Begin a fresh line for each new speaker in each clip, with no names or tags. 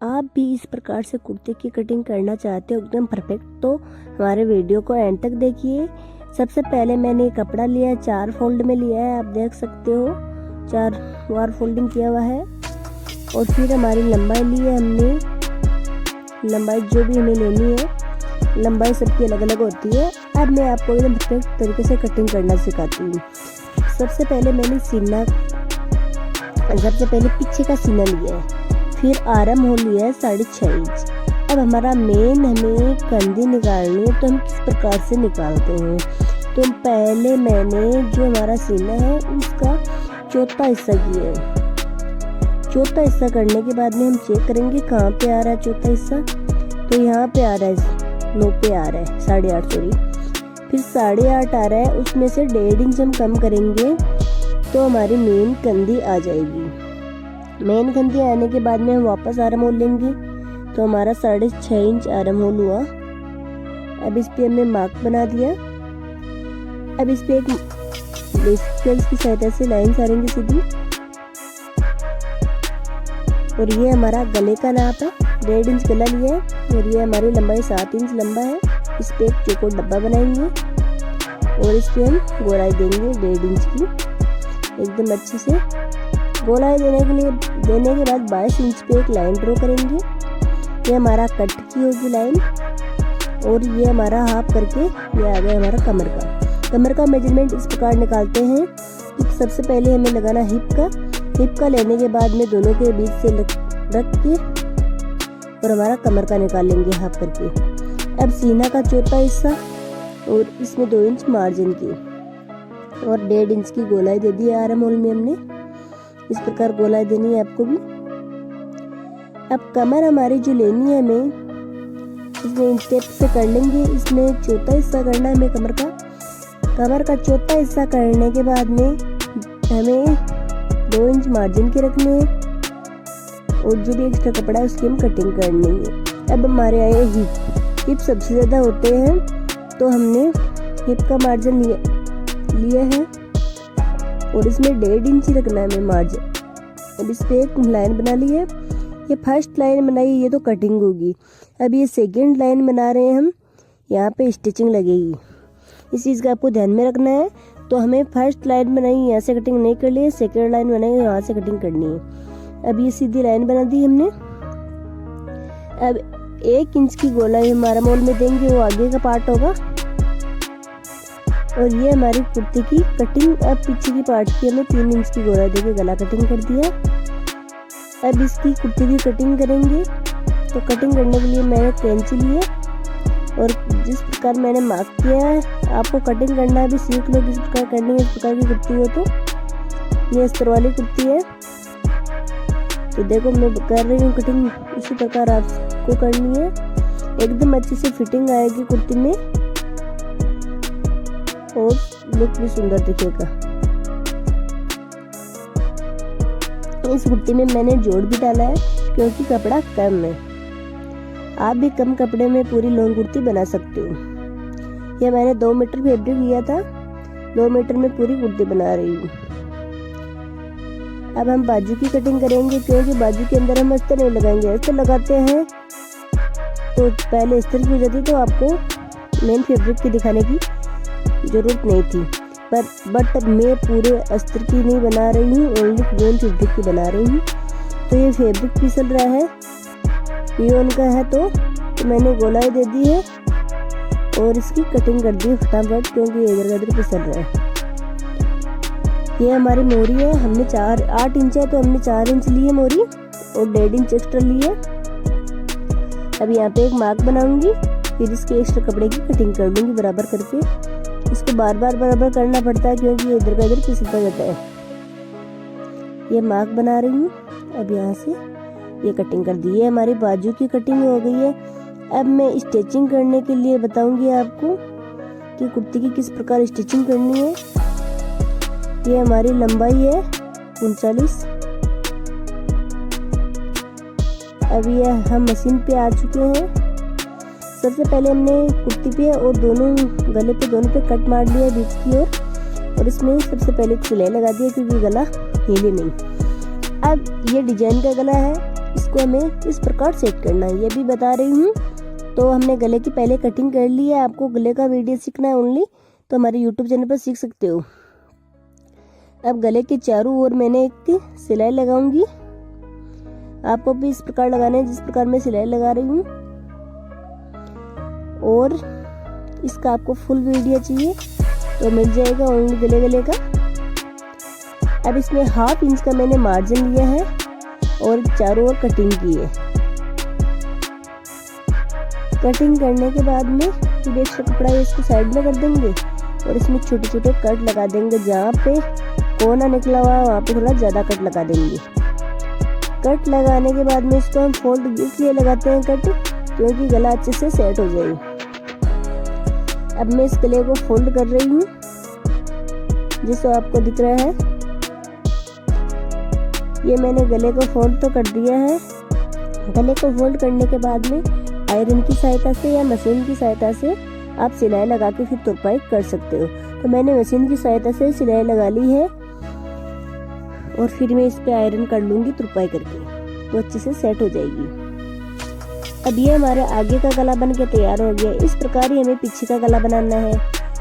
आप भी इस प्रकार से कुर्ते की कटिंग करना चाहते हो एकदम परफेक्ट, तो हमारे वीडियो को एंड तक देखिए। सबसे पहले मैंने कपड़ा लिया है, 4 फोल्ड में लिया है, आप देख सकते हो 4 बार फोल्डिंग किया हुआ है। और फिर हमारी लंबाई ली है हमने, लंबाई जो भी हमें लेनी है, लंबाई सबकी अलग अलग होती है। अब मैं आपको एकदम परफेक्ट तरीके से कटिंग करना सिखाती हूँ। सबसे पहले मैंने पीछे का सीना लिया है, फिर आर्म होल लिया है 6.5 इंच। अब हमारा हमें कंधी निकालनी है, तो हम किस प्रकार से निकालते हैं। तो पहले मैंने जो हमारा सीना है उसका चौथा हिस्सा किया है। चौथा हिस्सा करने के बाद में हम चेक करेंगे कहाँ पे आ रहा है चौथा हिस्सा। तो यहाँ पे आ रहा है 9 पे आ रहा है, 8.5 सॉरी, फिर 8.5 आ रहा है, उसमें से 1.5 इंच हम कम करेंगे तो हमारी मेन कंधी आ जाएगी। मेन कंधी आने के बाद में हम वापस आर्म होल लेंगे, तो हमारा 6.5 इंच आर्म होल हुआ। अब इस पे हमने मार्क बना दिया। अब इस पे एक स्केल की सहायता से लाइन सारेंगे सीधी। और ये हमारा गले का नाप है, 1.5 इंच गला लिया है, और ये हमारी लंबाई 7 इंच लंबा है। इस पे एक चौकोर डब्बा बनाएंगे और इस पे हम गोलाई देंगे 1.5 इंच की, एकदम अच्छे से। गोलाई देने के बाद 22 इंच पे एक लाइन ड्रॉ करेंगे। ये हमारा कट की होगी लाइन, और ये हमारा हाफ करके ये आ गया हमारा कमर का मेजरमेंट इस प्रकार निकालते हैं कि सबसे पहले हमें लगाना हिप का लेने के बाद में दोनों के बीच से रख के और हमारा कमर का निकाल लेंगे हाफ करके। अब सीना का चौथा हिस्सा और इसमें 2 इंच मार्जिन की और 1.5 इंच की गोलाई दे दी आर्म होल में हमने। इस प्रकार गोलाई देनी है आपको भी। अब कमर हमारी जो लेनी है हमें, इसमें इन स्टेप से कर लेंगे। इसमें चौथा हिस्सा करना है हमें कमर का चौथा हिस्सा करने के बाद में हमें 2 इंच मार्जिन के रखने हैं और जो भी एक्स्ट्रा कपड़ा है उसकी हम कटिंग करनी है। अब हमारे आए हिप सबसे ज़्यादा होते हैं, तो हमने हिप का मार्जिन लिया है और इसमें 1.5 इंच ही रखना है हमें मार्जिन। अब इस पे एक लाइन बना ली है। ये फर्स्ट लाइन बनाई, ये तो कटिंग होगी। अब ये सेकंड लाइन बना रहे हैं हम, यहाँ पे स्टिचिंग लगेगी। इस चीज़ का आपको ध्यान में रखना है। तो हमें फर्स्ट लाइन बनाई, यहाँ से कटिंग नहीं करनी है, सेकंड लाइन बनाई, यहाँ से कटिंग करनी है। अब ये सीधी लाइन बना दी हमने। अब 1 इंच की गोलाई हमारा मोल में देंगे, वो आगे का पार्ट होगा। और ये हमारी कुर्ती की कटिंग। अब पीछे की पार्ट की हमें 3 इंच की गोलाई देके गला कटिंग कर दिया। अब इसकी कुर्ती की कटिंग करेंगे। तो कटिंग करने के लिए मैंने कैंची ली है और जिस प्रकार मैंने मार्क किया है आपको कटिंग करना है, भी सीख लो किस प्रकार करनी है। इस प्रकार की कुर्ती हो तो ये अस्तर वाली कुर्ती है, तो देखो मैं कर रही हूँ कटिंग, इसी प्रकार आपको करनी है। एकदम अच्छे से फिटिंग आएगी कुर्ती में और लुक भी सुंदर दिखेगा। इस कुर्ती में मैंने जोड़ भी डाला है क्योंकि कपड़ा कम है। आप भी कम कपड़े में पूरी लॉन्ग कुर्ती बना सकते हो। यह मैंने 2 मीटर फैब्रिक लिया था, 2 मीटर में पूरी कुर्ती बना रही हूँ। अब हम बाजू की कटिंग करेंगे, क्योंकि बाजू के अंदर हम अस्तर नहीं लगाएंगे। अस्तर लगाते हैं तो पहले अस्तर की हो जाती, तो आपको मेन फैब्रिक की दिखाने की जरूरत नहीं थी। बट मैं पूरे अस्तर की नहीं बना रही हूँ, ओनली मेन फैब्रिक की बना रही हूँ। तो ये फैब्रिक फिसल रहा है, पियोन का है, तो मैंने गोलाई दे दी है और इसकी कटिंग कर दी फटाफट, क्योंकि इधर फिसल रहा है। ये हमारी मोरी है, हमने 8 इंच है तो हमने 4 इंच लिए मोरी और 1.5 इंच एक्स्ट्रा लिए। अब यहाँ पे एक मार्क बनाऊंगी, फिर इसके एक्स्ट्रा कपड़े की कटिंग कर लूंगी बराबर करके। इसको बार बार बराबर करना पड़ता है क्योंकि इधर का इधर फिसलता जाता है। ये मार्क बना रही हूँ। अब यहाँ से ये कटिंग कर दी है, हमारी बाजू की कटिंग हो गई है। अब मैं स्टिचिंग करने के लिए बताऊंगी आपको कि कुर्ती की किस प्रकार स्टिचिंग करनी है। ये हमारी लंबाई है 39। अब ये हम मशीन पे आ चुके हैं। सबसे पहले हमने कुर्ती पे और दोनों गले पे दोनों पे कट मार लिया बीच की ओर, और इसमें सबसे पहले एक सिलाई लगा दिया क्योंकि गला हिले नहीं। अब ये डिजाइन का गला है, इसको हमें किस प्रकार सेट करना है ये भी बता रही हूँ। तो हमने गले की पहले कटिंग कर ली है। आपको गले का वीडियो सीखना है ओनली तो हमारे यूट्यूब चैनल पर सीख सकते हो। अब गले के चारों ओर मैंने एक सिलाई लगाऊंगी। आपको भी इस प्रकार लगाना है जिस प्रकार मैं सिलाई लगा रही हूँ। और इसका आपको फुल वीडियो चाहिए तो मिल जाएगा ओनली गले का। अब इसमें 1/2 इंच का मैंने मार्जिन लिया है और चारों ओर कटिंग की है। कटिंग करने के बाद में फिर एक्स्ट्रा कपड़ा इसको साइड में कर देंगे और इसमें छोटे छोटे कट लगा देंगे। जहाँ पे कोना निकला हुआ वहाँ पे थोड़ा ज़्यादा कट लगा देंगे। कट लगाने के बाद में इसको हम फोल्ड इसलिए लगाते हैं कट क्योंकि गला अच्छे से सेट हो जाए। अब मैं इस गले को फोल्ड कर रही हूँ जिसको आपको दिख रहा है। ये मैंने गले को फोल्ड तो कर दिया है। गले को फोल्ड करने के बाद में आयरन की सहायता से या मशीन की सहायता से आप सिलाई लगा के फिर तुरपाई कर सकते हो। तो मैंने मशीन की सहायता से सिलाई लगा ली है और फिर मैं इस पे आयरन कर लूँगी तुरपाई करके तो अच्छे से सेट हो जाएगी। अब ये हमारे आगे का गला बन के तैयार हो गया। इस प्रकार ही हमें पीछे का गला बनाना है।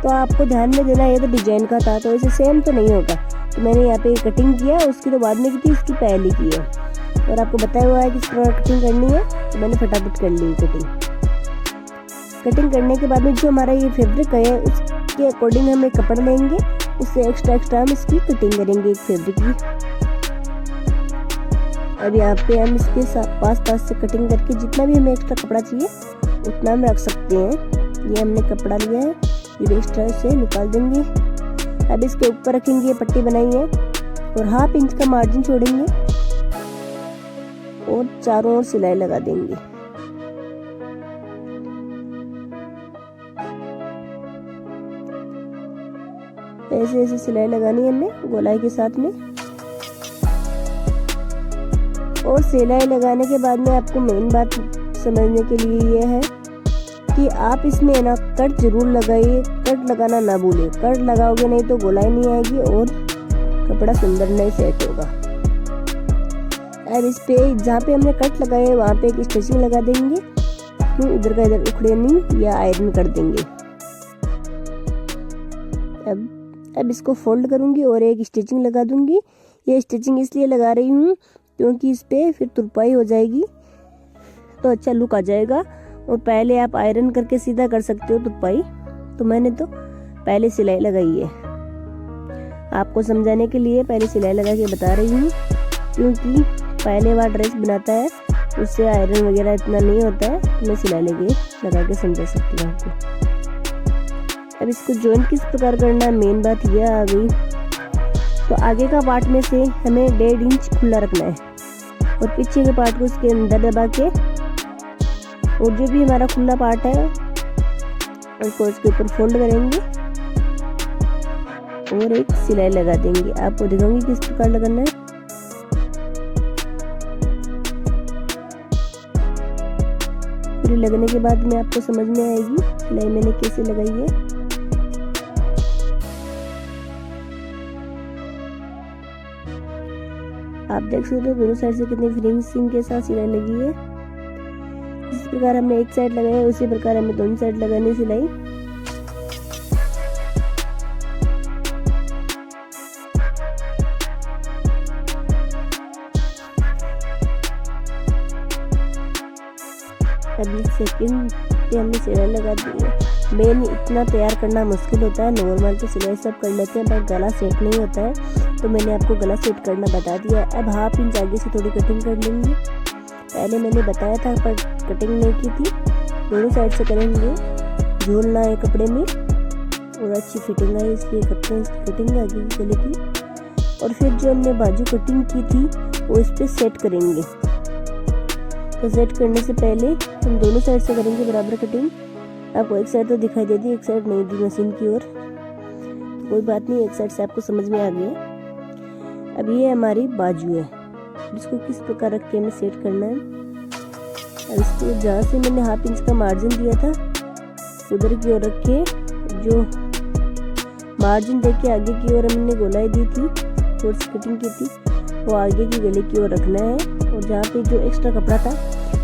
तो आपको ध्यान में देना ये तो डिजाइन का था तो इसे सेम तो नहीं होगा। तो मैंने यहाँ पे कटिंग किया उसकी तो बाद में की थी, इसकी पहले की है और आपको बताया हुआ है कि इस प्रकार कटिंग करनी है तो मैंने फटाफट कर ली कटिंग। कटिंग करने के बाद में जो हमारा ये फैब्रिक है उसके अकॉर्डिंग हम एक कपड़ा लेंगे, उससे एक्स्ट्रा हम इसकी कटिंग करेंगे एक फैब्रिक की। अब यहाँ पे हम इसके पास से कटिंग करके जितना भी हमें एक्स्ट्रा कपड़ा चाहिए उतना हम रख सकते हैं। ये हमने कपड़ा लिया है, ये एक्स्ट्रा से निकाल देंगे। अब इसके ऊपर रखेंगे, पट्टी बनाई है और 1/2 इंच का मार्जिन छोड़ेंगे और चारों ओर सिलाई लगा देंगे। ऐसे ऐसे सिलाई लगानी है हमें गोलाई के साथ में। और सिलाई लगाने के बाद में आपको मेन बात समझने के लिए ये है कि आप इसमें ना कट जरूर लगाइए, कट लगाना ना भूलिए। कट लगाओगे नहीं तो गोलाई नहीं आएगी और कपड़ा सुंदर नहीं सेट होगा। अब इस पे जहाँ पे हमने कट लगाए वहाँ पे एक स्टिचिंग लगा देंगे क्यों इधर का इधर उखड़े नहीं या आयरन कर देंगे। अब इसको फोल्ड करूँगी और एक स्टिचिंग लगा दूंगी। ये स्टिचिंग इसलिए लगा रही हूँ क्योंकि इस पे फिर तुरपाई हो जाएगी तो अच्छा लुक आ जाएगा। और पहले आप आयरन करके सीधा कर सकते हो तुरपाई, तो मैंने तो पहले सिलाई लगाई है। आपको समझाने के लिए पहले सिलाई लगा के बता रही हूँ क्योंकि पहले बार ड्रेस बनाता है उससे आयरन वगैरह इतना नहीं होता है तो मैं सिलाई लगा के समझा सकती हूँ आपको। अब इसको जॉइंट किस प्रकार करना है मेन बात यह आ गई। तो आगे का पार्ट में से हमें 1.5 इंच खुला रखना है और पीछे के पार्ट को उसके अंदर दबा के और जो भी हमारा खुला पार्ट है उसको उसके ऊपर फोल्ड करेंगे और एक सिलाई लगा देंगे। आपको दिखाऊंगी किस प्रकार लगाना है। पूरी लगने के बाद में आपको समझ में आएगी सिलाई मैंने कैसे लगाई है। आप देख सकते हो दोनों साइड से कितनी फिनिशिंग के साथ सिलाई लगी है। जिस प्रकार हमने एक साइड लगाया उसी प्रकार हमें दोनों साइड लगानी सिलाई। अभी सेकंड पे हमने सिलाई लगा दी है। मेन इतना तैयार करना मुश्किल होता है, नॉर्मल तो सिलाई सब कर लेते हैं पर गला सेट नहीं होता है तो मैंने आपको गला सेट करना बता दिया। अब 1/2 इंच आगे से थोड़ी कटिंग कर लेंगे। पहले मैंने बताया था पर कटिंग नहीं की थी। दोनों साइड से करेंगे, झोलना है कपड़े में और अच्छी फिटिंग है इसलिए करते हैं इसकी कटिंग आगे गले की। और फिर जो हमने बाजू कटिंग की थी वो इस पर सेट करेंगे। तो सेट करने से पहले हम दोनों साइड से करेंगे बराबर कटिंग। आपको एक साइड तो दिखाई देती, एक साइड नहीं दी मशीन की ओर, तो कोई बात नहीं, एक साइड से आपको समझ में आ गया। अब ये हमारी बाजू है, इसको किस प्रकार रख के हमें सेट करना है। अब इसको जहाँ से मैंने 1/2 इंच का मार्जिन दिया था उधर की ओर रख के, जो मार्जिन देख के आगे की ओर हमने गोलाई दी थी, थोड़ी सी कटिंग की थी, वो आगे की गले की ओर रखना है और जहाँ पे जो एक्स्ट्रा कपड़ा था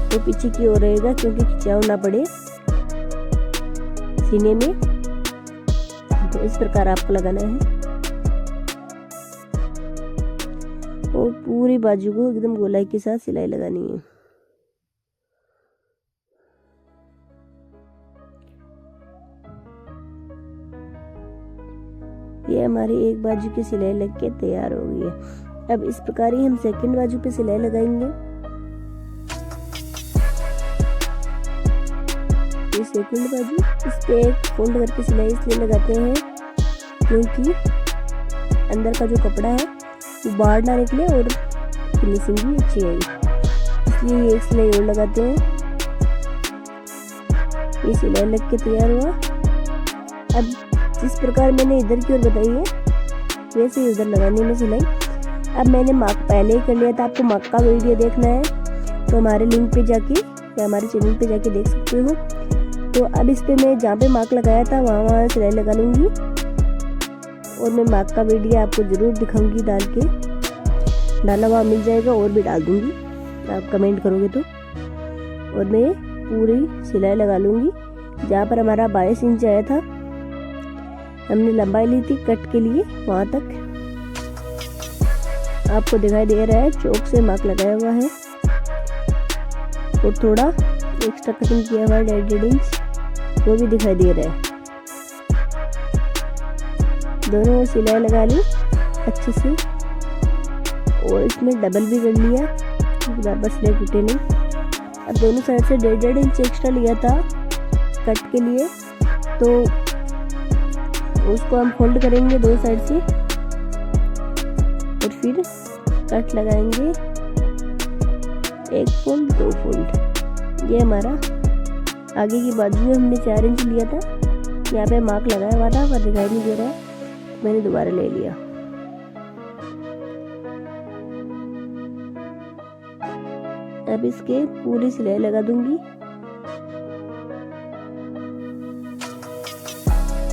वो पीछे की ओर रहेगा, क्योंकि खिंचाव ना पड़े सीने में। तो इस प्रकार आपको लगाना है और पूरी बाजू को एकदम गोलाई के साथ सिलाई लगानी है। ये हमारी एक बाजू की सिलाई लग के तैयार हो गई है। अब इस प्रकार ही हम सेकंड बाजू पे सिलाई लगाएंगे। ये सेकंड बाजू, इस पे एक फोल्ड करके सिलाई इसलिए लगाते हैं क्योंकि अंदर का जो कपड़ा है वो बाहर ना निकले और फिनिशिंग भी अच्छी आएगी, इसलिए ये एक सिलाई और लगाते हैं। ये सिलाई लग के तैयार हुआ। अब जिस प्रकार मैंने इधर की ओर बताई है वैसे ही उधर लगानी है सिलाई। अब मैंने मार्क पहले ही कर लिया था, आपको मार्क का वीडियो देखना है तो हमारे लिंक पे जाके या हमारे चैनल पे जाके देख सकते हो। तो अब इस पे मैं जहाँ पे मार्क लगाया था वहाँ सिलाई लगा लूँगी और मैं मार्क का वीडियो आपको ज़रूर दिखाऊंगी, डाला हुआ मिल जाएगा और भी डाल दूँगी, आप कमेंट करोगे तो। और मैं पूरी सिलाई लगा लूँगी जहाँ पर हमारा 22 इंच आया था, हमने लंबाई ली थी कट के लिए, वहाँ तक आपको दिखाई दे रहा है। चौक से मार्क लगाया हुआ है और थोड़ा एक्स्ट्रा कटिंग किया हुआ है 1.5 इंच, वो भी दिखाई दे रहा है। दोनों ओर सिलाई लगा ली अच्छे से और इसमें डबल भी कर लिया, ज़्यादा सिलाई टूटे नहीं। अब दोनों साइड से 1.5 इंच एक्स्ट्रा लिया था कट के लिए, तो उसको हम फोल्ड करेंगे दो साइड से और फिर कट लगाएंगे, एक फोल्ड दो फोल्ड। ये हमारा आगे की बाजू में हमने 4 इंच लिया था, यहाँ पे मार्क लगाया हुआ था पर दिखाई नहीं दे रहा है, मैंने दोबारा ले लिया। अब इसके पूरी सिलाई लगा दूंगी।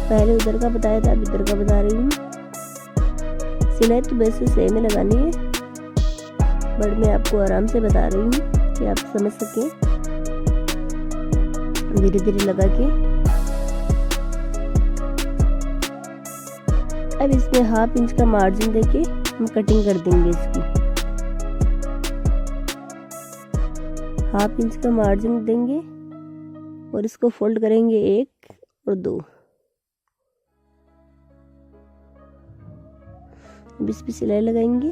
पहले उधर का बताया था, अब इधर का बता रही हूँ। सिलाई तो वैसे सेम ही लगानी है, बट मैं आपको आराम से बता रही हूँ कि आप समझ सकें, धीरे धीरे लगा के। अब इसमें 1/2 इंच का मार्जिन देके हम कटिंग कर देंगे इसकी। 1/2 इंच का मार्जिन देंगे और इसको फोल्ड करेंगे 1 और 2। इस पे सिलाई लगाएंगे,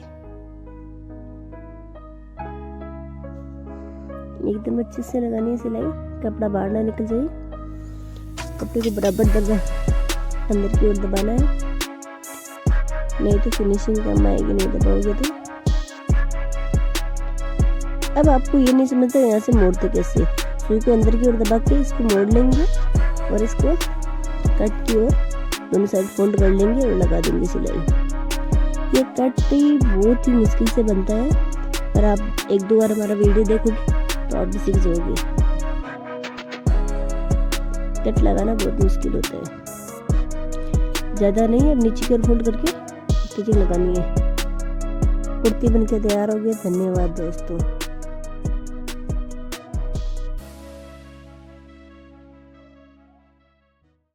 एकदम अच्छे से लगानी है सिलाई, कपड़ा बाहर ना निकल जाए। कपड़े को बराबर अंदर की ओर दबाना है, नहीं तो फिनिशिंग कम आएगी नहीं दबाओगे तो। अब आपको ये नहीं समझता यहाँ से मोड़ते कैसे, सुई को अंदर की ओर दबा के इसको मोड़ लेंगे और इसको कट की ओर दोनों साइड फोल्ड कर लेंगे और लगा देंगे सिलाई। ये कट बहुत ही मुश्किल से बनता है, पर आप 1-2 बार हमारा वीडियो देखोगे तो आप भी सीख जाओगे। कट लगाना बहुत मुश्किल होता है, ज़्यादा नहीं। अब नीचे की ओर फोल्ड करके स्टिचिंग लगानी है। कुर्ती बनके तैयार हो गई। धन्यवाद दोस्तों।